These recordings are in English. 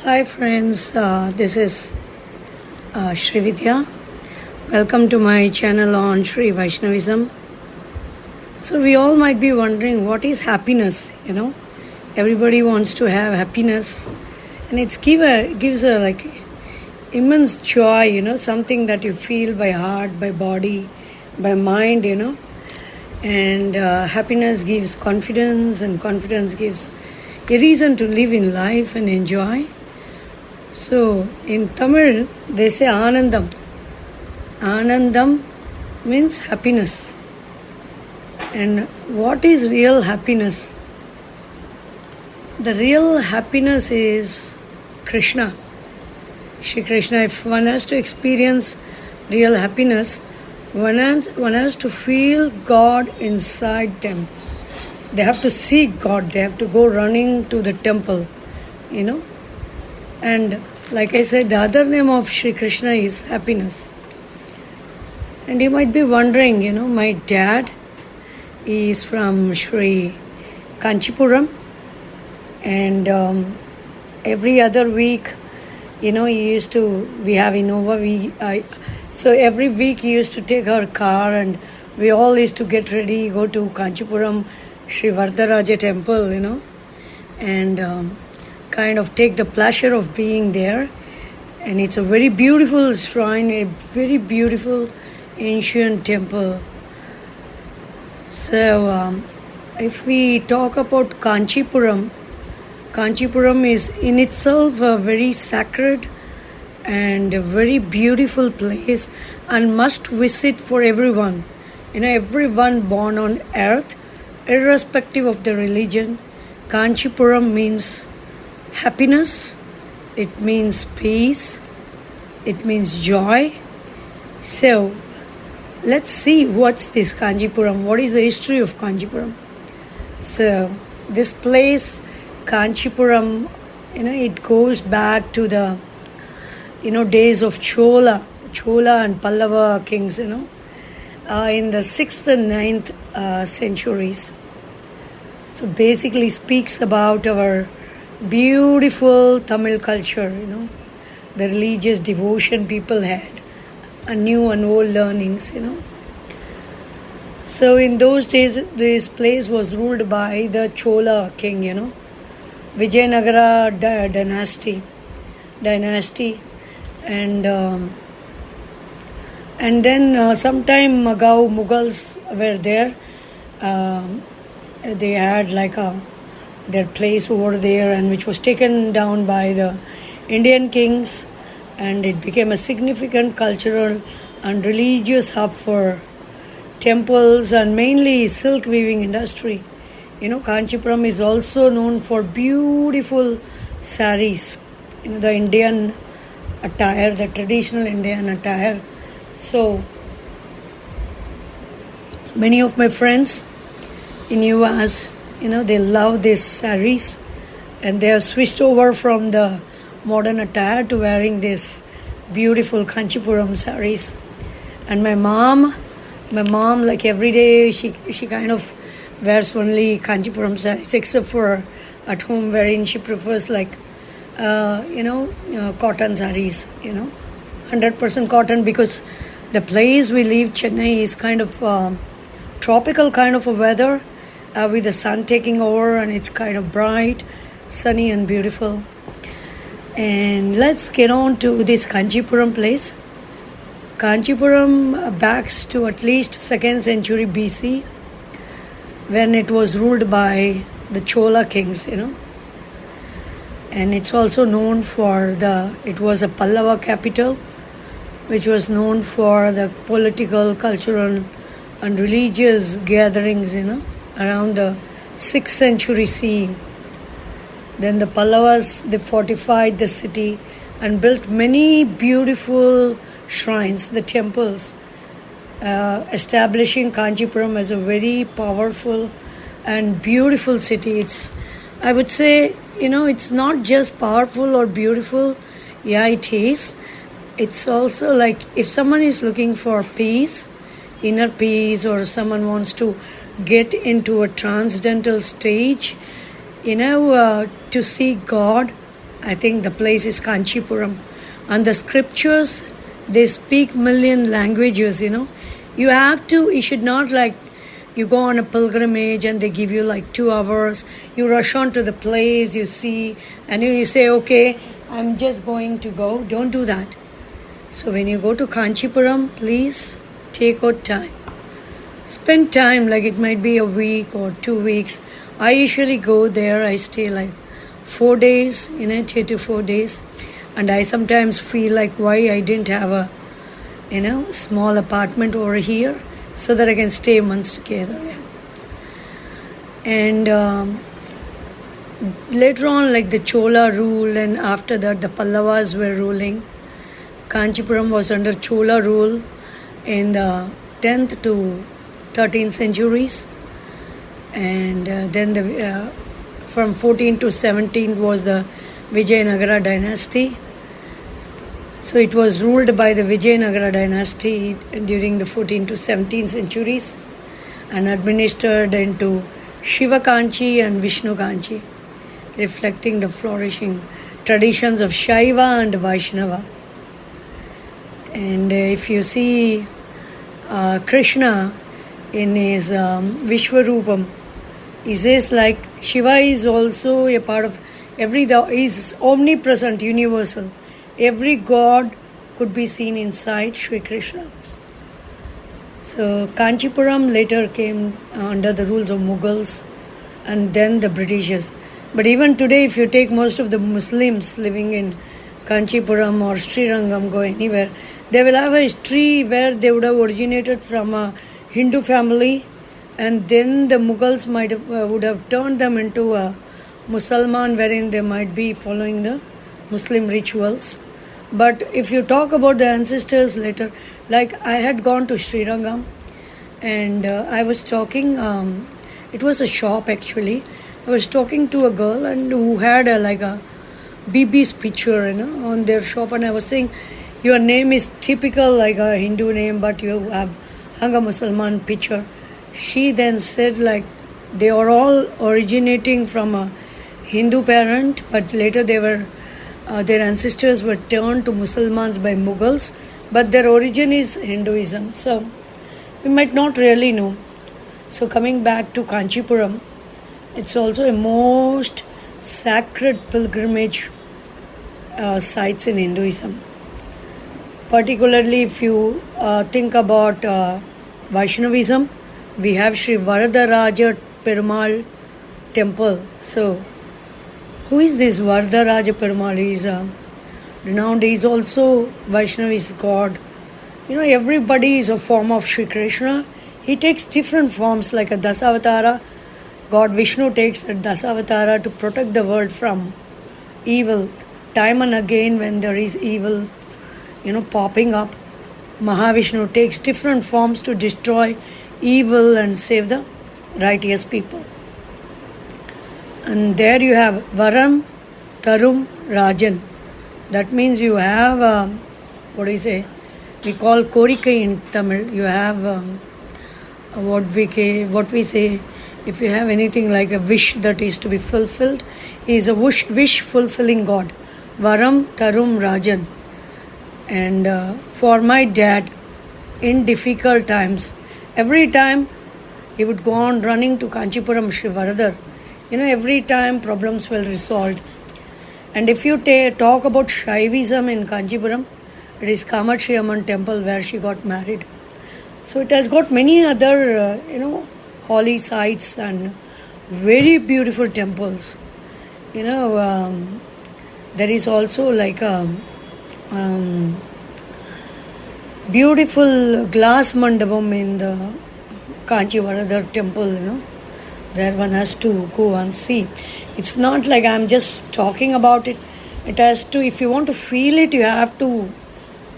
Hi friends, this is Shri Vidya. Welcome to my channel on Shri Vaishnavism. So we all might be wondering what is happiness, Everybody wants to have happiness and gives a like immense joy, something that you feel by heart, by body, by mind, And happiness gives confidence and confidence gives a reason to live in life and enjoy. So in Tamil, they say Anandam. Anandam means happiness. And what is real happiness? The real happiness is Krishna. Shri Krishna. If one has to experience real happiness, one has to feel God inside them. They have to seek God. They have to go running to the temple, And like I said, the other name of Shri Krishna is happiness. And you might be wondering, my dad is from Shri Kancheepuram. And every other week, we have Innova. So every week he used to take our car and we all used to get ready, go to Kancheepuram Shri Varadaraja temple, and kind of take the pleasure of being there. And it's a very beautiful shrine, a very beautiful ancient temple. So if we talk about Kancheepuram is in itself a very sacred and a very beautiful place and must visit for everyone. Everyone born on earth, irrespective of the religion. Kancheepuram means happiness, it means peace, it means joy. So let's see what's this Kancheepuram, what is the history of Kancheepuram. So this place, Kancheepuram, it goes back to the days of Chola and Pallava kings, in the 6th and 9th centuries. So basically speaks about our beautiful Tamil culture, the religious devotion people had, and new and old learnings, So in those days, this place was ruled by the Chola king, Vijayanagara dynasty, and then sometime ago Mughals were there. They had their place over there, and which was taken down by the Indian kings, and it became a significant cultural and religious hub for temples and mainly silk weaving industry. Kancheepuram is also known for beautiful saris, the Indian attire, the traditional Indian attire. So many of my friends in US, they love these saris, and they have switched over from the modern attire to wearing this beautiful Kancheepuram saris. And my mom, like every day, she kind of wears only Kancheepuram saris, except for at home, wherein she prefers cotton saris, 100% cotton, because the place we live, Chennai, is kind of tropical kind of a weather, with the sun taking over, and it's kind of bright, sunny and beautiful. And let's get on to this Kancheepuram place. Kancheepuram backs to at least 2nd century BC, when it was ruled by the Chola kings, And it's also known for it was a Pallava capital, which was known for the political, cultural and religious gatherings, around the 6th century CE. Then the Pallavas, they fortified the city and built many beautiful shrines, the temples, establishing Kancheepuram as a very powerful and beautiful city. I would say, it's not just powerful or beautiful. Yeah, it is. It's also like if someone is looking for peace, inner peace, or someone wants to get into a transcendental stage, to see God, I think the place is Kancheepuram. And the scriptures, they speak million languages, You should not like, you go on a pilgrimage and they give you like 2 hours. You rush on to the place, you see, and you say, okay, I'm just going to go. Don't do that. So when you go to Kancheepuram, please take out time. Spend time, like it might be a week or 2 weeks. I usually go there, I stay like 4 days, 3 to 4 days. And I sometimes feel like why I didn't have a, small apartment over here so that I can stay months together. Yeah. And later on, like the Chola rule, and after that the Pallavas were ruling. Kancheepuram was under Chola rule in the 10th to 13th centuries. And then from 14th to 17th was the Vijayanagara dynasty. So it was ruled by the Vijayanagara dynasty during the 14th to 17th centuries and administered into Shiva Kanchi and Vishnu Kanchi, reflecting the flourishing traditions of Shaiva and Vaishnava. And if you see Krishna in his Vishwarupam, he says like Shiva is also a part of is omnipresent, universal. Every god could be seen inside Sri Krishna. So Kancheepuram later came under the rules of Mughals and then the Britishers. But even today, if you take most of the Muslims living in Kancheepuram or Srirangam, go anywhere, they will have a history where they would have originated from a Hindu family, and then the Mughals would have turned them into a Musalman, wherein they might be following the Muslim rituals. But if you talk about the ancestors later, like I had gone to Srirangam and I was talking, it was a shop actually. I was talking to a girl and who had a BB's picture on their shop, and I was saying, your name is typical like a Hindu name, but you have hung a Musalman picture. She then said like they are all originating from a Hindu parent, but later they were their ancestors were turned to Musalmans by Mughals, but their origin is Hinduism. So we might not really know. So coming back to Kancheepuram, it's also a most sacred pilgrimage sites in Hinduism. Particularly if you think about Vaishnavism, we have Shri Varadaraja Perumal temple. So who is this Varadaraja Perumal? He is renowned. He is also Vaishnavist god. Everybody is a form of Shri Krishna. He takes different forms like a Dasavatara. God Vishnu takes a Dasavatara to protect the world from evil. Time and again when there is evil, popping up, Mahavishnu takes different forms to destroy evil and save the righteous people. And there you have Varam, Tarum, Rajan. That means you have, we call Korikai in Tamil. You have what we say, if you have anything like a wish that is to be fulfilled, he is a wish fulfilling God. Varam, Tarum, Rajan. And for my dad, in difficult times, every time he would go on running to Kancheepuram Shri Varadaraja. Every time problems were resolved. And if you talk about Shaivism in Kancheepuram, it is Kamakshi Amman temple where she got married. So it has got many other, holy sites and very beautiful temples. There is also like a beautiful glass mandapam in the Kanchi Varadaraja temple, where one has to go and see. It's not like I'm just talking about it. It has to, if you want to feel it, you have to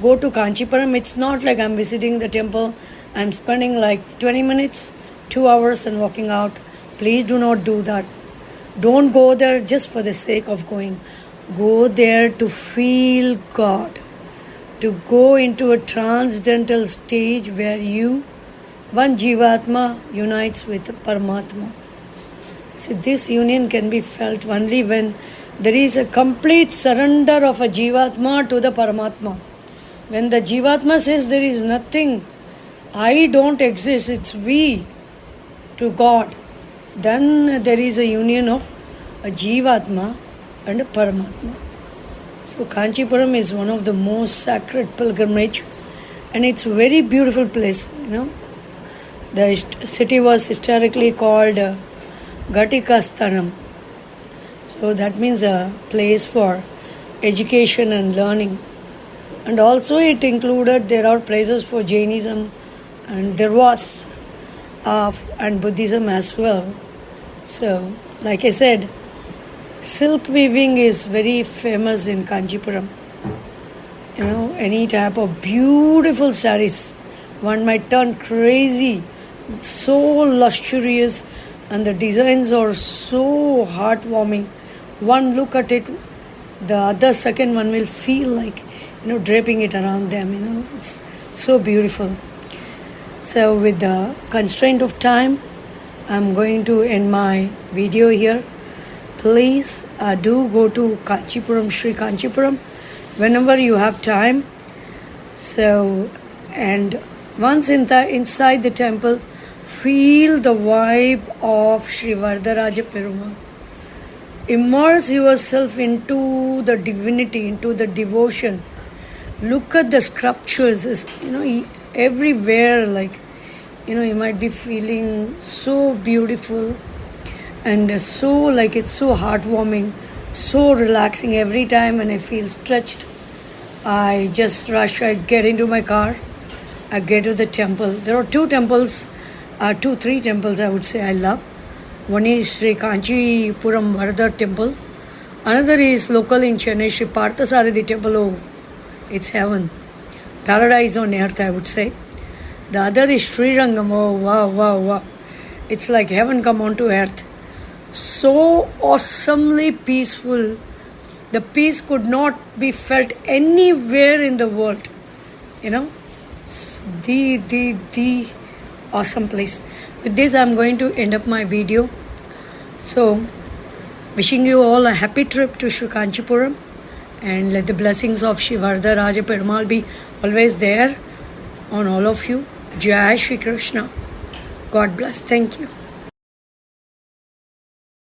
go to Kancheepuram. It's not like I'm visiting the temple, I'm spending like 20 minutes, 2 hours and walking out. Please do not do that. Don't go there just for the sake of going. Go there to feel God, to go into a transcendental stage where one Jivatma, unites with Paramatma. See, this union can be felt only when There is a complete surrender of a Jivatma to the Paramatma. When the Jivatma says there is nothing, I don't exist, it's we to God, then there is a union of a Jivatma and a Paramatma. So Kancheepuram is one of the most sacred pilgrimage, and it's a very beautiful place, The city was historically called Ghatikasthanam. So that means a place for education and learning. And also it included, there are places for Jainism, and there was and Buddhism as well. So like I said, silk weaving is very famous in Kancheepuram. Any type of beautiful sarees, one might turn crazy, so luxurious, and the designs are so heartwarming. One look at it, the other second one will feel like, draping it around them, it's so beautiful. So with the constraint of time, I'm going to end my video here. Please do go to Kancheepuram Shri Kancheepuram whenever you have time. So, and once inside the temple, feel the vibe of Shri Varadaraja Perumal. Immerse yourself into the divinity, into the devotion. Look at the sculptures, everywhere, you might be feeling so beautiful and it's so heartwarming, so relaxing. Every time when I feel stretched, I just rush, I get into my car, I get to the temple. There are three temples I would say I love. One is Sri Kancheepuram Varadaraja temple. Another is local in Chennai, Sri Parthasarathi temple. Oh, it's heaven. Paradise on earth, I would say. The other is Sri Rangam. Oh, wow. It's like heaven come onto earth. So awesomely peaceful. The peace could not be felt anywhere in the world. The awesome place. With this, I'm going to end up my video. So, wishing you all a happy trip to Shri Kancheepuram, and let the blessings of Shri Varadaraja Perumal be always there on all of you. Jai Shri Krishna. God bless. Thank you.